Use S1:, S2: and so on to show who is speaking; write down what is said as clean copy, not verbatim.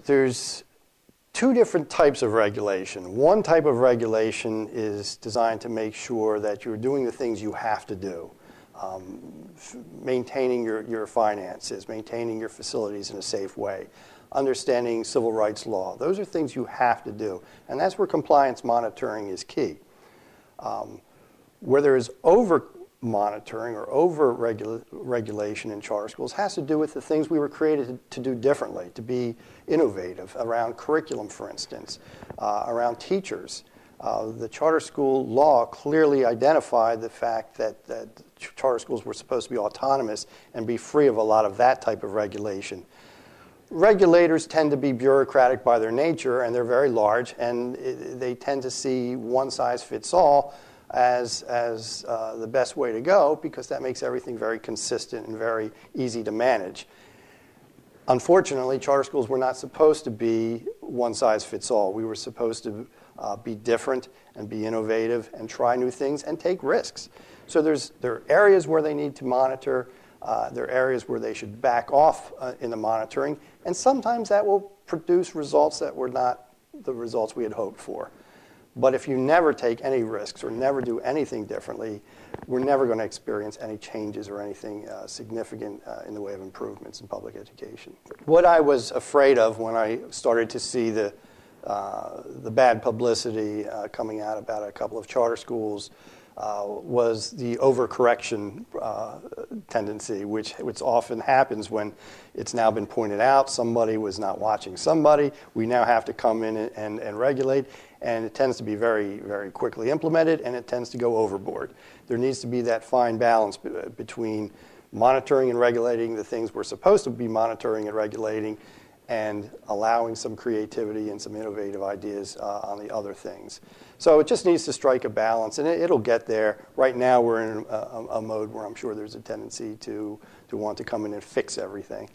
S1: there's two different types of regulation. One type of regulation is designed to make sure that you're doing the things you have to do. Maintaining your finances, maintaining your facilities in a safe way, understanding civil rights law. Those are things you have to do. And that's where compliance monitoring is key. Where there is over-monitoring or over-regulation in charter schools has to do with the things we were created to do differently, to be innovative around curriculum, for instance, around teachers. The charter school law clearly identified the fact that charter schools were supposed to be autonomous and be free of a lot of that type of regulation. Regulators tend to be bureaucratic by their nature, and they're very large, and they tend to see one size fits all as the best way to go, because that makes everything very consistent and very easy to manage. Unfortunately, charter schools were not supposed to be one size fits all. We were supposed to be different and be innovative and try new things and take risks. So there are areas where they need to monitor. There are areas where they should back off in the monitoring. And sometimes that will produce results that were not the results we had hoped for. But if you never take any risks or never do anything differently, we're never going to experience any changes or anything significant in the way of improvements in public education. What I was afraid of when I started to see the bad publicity coming out about a couple of charter schools was the overcorrection tendency, which often happens when it's now been pointed out somebody was not watching somebody. We now have to come in and regulate, and it tends to be very, very quickly implemented, and it tends to go overboard. There needs to be that fine balance between monitoring and regulating the things we're supposed to be monitoring and regulating, and allowing some creativity and some innovative ideas on the other things. So it just needs to strike a balance, and it'll get there. Right now we're in a mode where I'm sure there's a tendency to want to come in and fix everything.